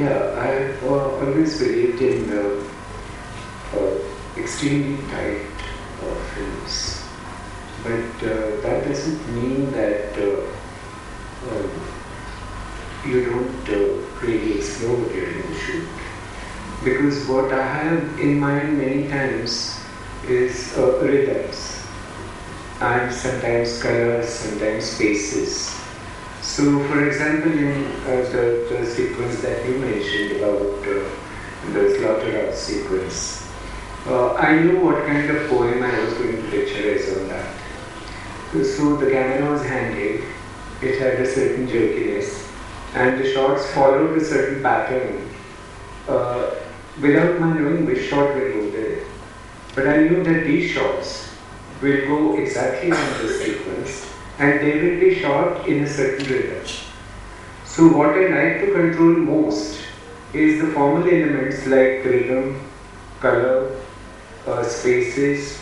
Yeah, I've always believed in extremely tight films, but that doesn't mean that you don't really explore during the shoot. Because what I have in mind many times is rhythms and sometimes colors, sometimes faces. So, for example, in the sequence that you mentioned about the slaughterhouse sequence, I knew what kind of poem I was going to picturize on that. So the camera was handheld, it had a certain jerkiness, and the shots followed a certain pattern without my knowing which shot will go there. But I knew that these shots will go exactly on this sequence and they will be shot in a certain rhythm. So what I like to control most is the formal elements like rhythm, color, spaces,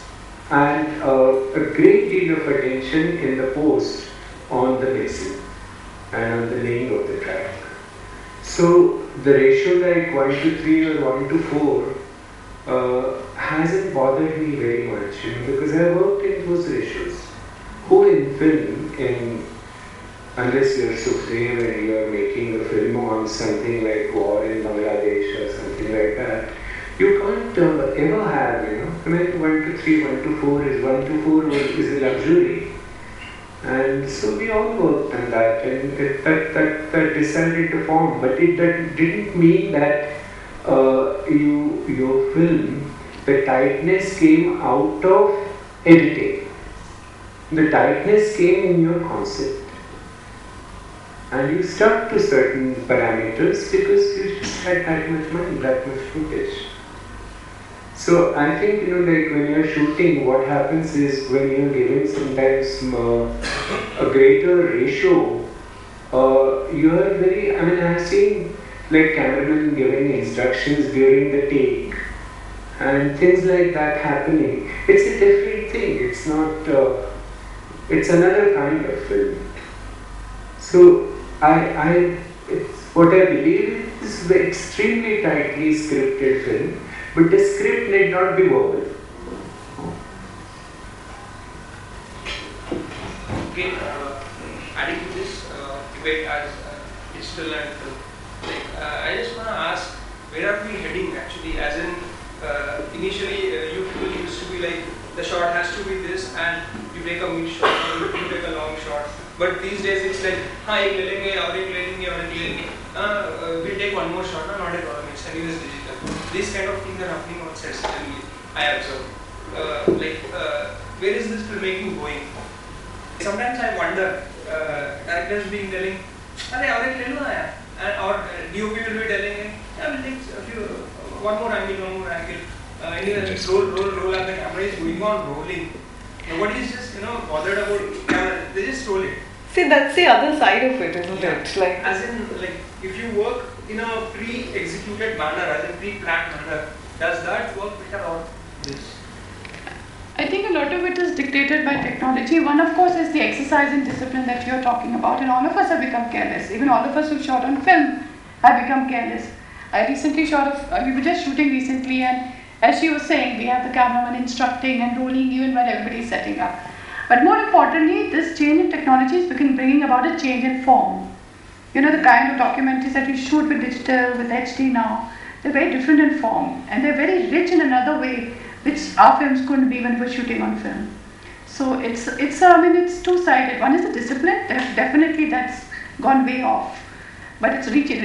and a great deal of attention in the post on the mixing and on the laying of the track. So the ratio like 1:3 or 1:4 hasn't bothered me very much, because I worked in those ratios. Who in film, unless you're Sukhdev and you're making a film on something like war in Bangladesh or something like that, you can't ever have, I mean 1:3, 1:4 is a luxury. And so we all worked on that, and that decided to form. But that didn't mean that your film, the tightness came out of editing. The tightness came in your concept. And you stuck to certain parameters because you just had that much money, that much footage. So I think, like when you're shooting, what happens is when you're given sometimes a greater ratio, you are very, I've seen like cameramen giving instructions during the take and things like that happening. It's a different thing. It's not, it's another kind of film. So what I believe is the extremely tightly scripted film. But the script need not be verbal. Okay, adding to this debate as digital and film, I just want to ask, where are we heading actually? As in, initially you people used to be like, the shot has to be this, and you take a mid shot or you take a long shot. But these days it's like, we'll take one more shot, not a problem, it's anyways digital. These kind of things are happening on sets generally, I observe. Where is this filmmaking going? Sometimes I wonder, actors being telling, or DOP will be telling, we'll take one more angle. Anyway, roll up, the camera is going on rolling. Nobody is just, bothered about camera, they just roll it. See, that's the other side of it, isn't it? As in, if you work in a pre-executed manner, as in pre-planned manner, does that work better or this? I think a lot of it is dictated by technology. One, of course, is the exercise and discipline that you're talking about, and all of us have become careless. Even all of us who've shot on film have become careless. I recently we were just shooting recently, and as she was saying, we have the cameraman instructing and rolling even while everybody's setting up. But more importantly, this change in technology is bringing about a change in form. The kind of documentaries that we shoot with digital, with HD now, they're very different in form, and they're very rich in another way, which our films couldn't be when we were shooting on film. So it's two-sided. One is the discipline, definitely that's gone way off, but it's reaching,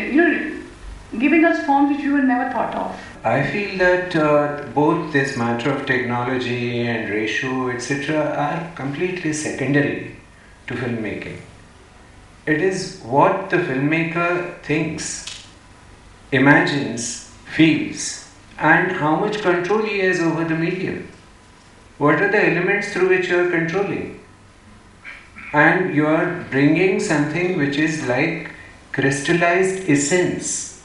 giving us forms which we would never thought of. I feel that both this matter of technology and ratio, etc., are completely secondary to filmmaking. It is what the filmmaker thinks, imagines, feels, and how much control he has over the medium. What are the elements through which you are controlling? And you are bringing something which is like crystallized essence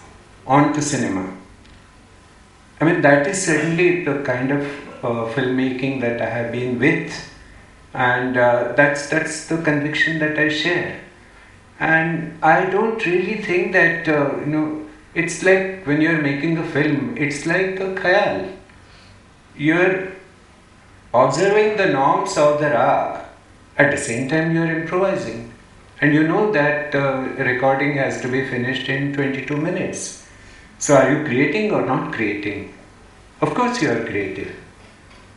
onto cinema. That is certainly the kind of filmmaking that I have been with, and that's the conviction that I share. And I don't really think that It's like when you're making a film, it's like a khayal. You're observing the norms of the rag. At the same time, you're improvising. And you know that recording has to be finished in 22 minutes. So are you creating or not creating? Of course you are creative.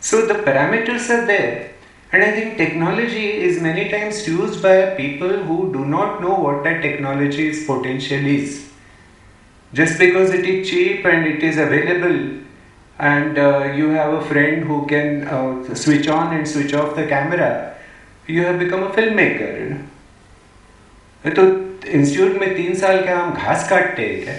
So the parameters are there. And I think technology is many times used by people who do not know what that technology's potential is. Just because it is cheap and it is available, and you have a friend who can switch on and switch off the camera, you have become a filmmaker. तो institute में 3 साल का हम घास काटते हैं क्या?